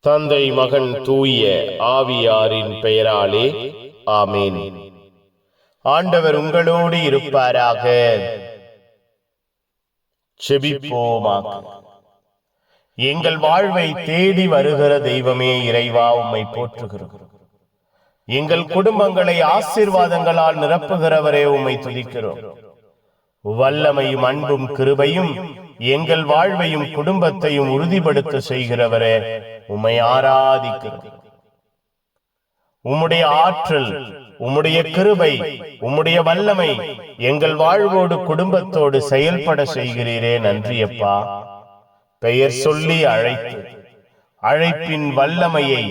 தந்தை மகன் தூய ஆவியாரின் பெயராலே ஆமேன். ஆண்டவர் உங்களோடு இருப்பாராக. செபிப்போமாக. எங்கள் வாழ்வை தேடி வருகிற தெய்வமே இறைவா, உம்மை போற்றுகிறோம். எங்கள் குடும்பங்களை ஆசீர்வாதங்களால் நிரப்புகிறவரே, உம்மை துதிக்கிறோம். வல்லமையும் அன்பும் கிருபையும் எங்கள் வாழ்வையும் குடும்பத்தையும் உறுதிப்படுத்த செய்கிறவரே, உம்மை ஆராதிக்கிறோம். உம்முடைய ஆற்றல், உம்முடைய கிருபை, உம்முடைய வல்லமை எங்கள் வாழ்வோடு குடும்பத்தோடு செயல்பட செய்கிறீரே, நன்றியப்பா. பெயர் சொல்லி அழைத்து அழைப்பின் வல்லமையை,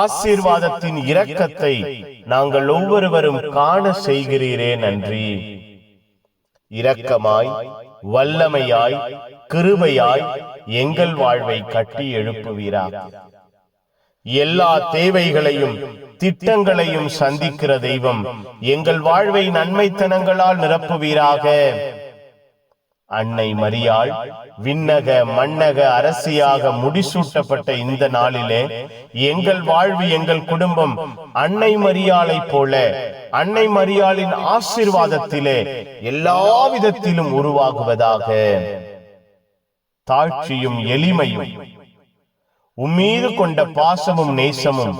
ஆசீர்வாதத்தின் இரக்கத்தை நாங்கள் ஒவ்வொருவரும் காண செய்கிறீரே, நன்றி. இரக்கமாய், வல்லமையாய், கிருபையாய் எங்கள் வாழ்வை கட்டி எழுப்புவீராக. எல்லா தேவைகளையும் திட்டங்களையும் சந்திக்கிற தெய்வம் எங்கள் வாழ்வை நன்மைத்தனங்களால் நிரப்புவீராக. அன்னை மரியாள் விண்ணக மண்ணக அரசியாக முடிசூட்டப்பட்ட இந்த நாளிலே எங்கள் வாழ்வு, எங்கள் குடும்பம் அன்னை மரியாளை போல, அன்னை மரியாளின் ஆசீர்வாதத்திலே எல்லா விதத்திலும் உருவாகுவதாக. தாழ்ச்சியும் எளிமையும் உம்மீது கொண்ட பாசமும் நேசமும்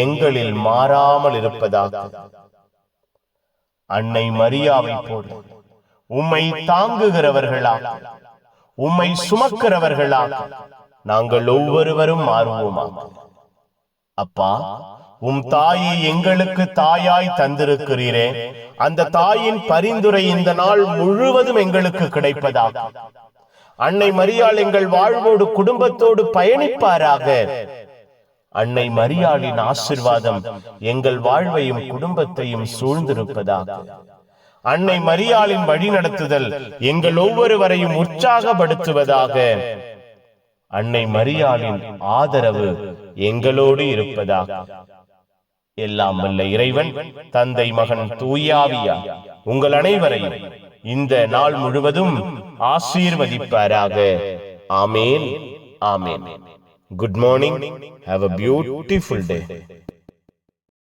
எங்களில் மாறாமல் இருப்பதாக. அன்னை மரியாவை போல உம்மை தாங்குகிறவர்களாக, உம்மை சுமக்கிறவர்களாக நாங்கள் ஒவ்வொருவரும் மாறுவோமாக. அப்பா, உம் தாயை எங்களுக்கு தாயாய் தந்திருக்கிறீரே, அந்த தாயின் பரிந்துரை இந்த நாள் முழுவதும் எங்களுக்கு கிடைப்பதாக. அன்னை மரியாள் எங்கள் வாழ்வோடு குடும்பத்தோடு பயணிப்பாராக. அன்னை மரியாளின் ஆசீர்வாதம் எங்கள் வாழ்வையும் குடும்பத்தையும் சூழ்ந்திருப்பதாக. அன்னை மரியாளின் வழிநடத்துதல் எங்கள் ஒவ்வொருவரையும் உற்சாகப்படுத்துவதாக. அன்னை மரியாளின் ஆதரவு எங்களோடு இருப்பதாக. எல்லாம் வல்ல இறைவன், தந்தை மகன் தூய ஆவியார் உங்கள் அனைவரையும் இந்த நாள் முழுவதும் ஆசீர்வதிப்பாராக. Amen, amen. Good morning. Have a beautiful day.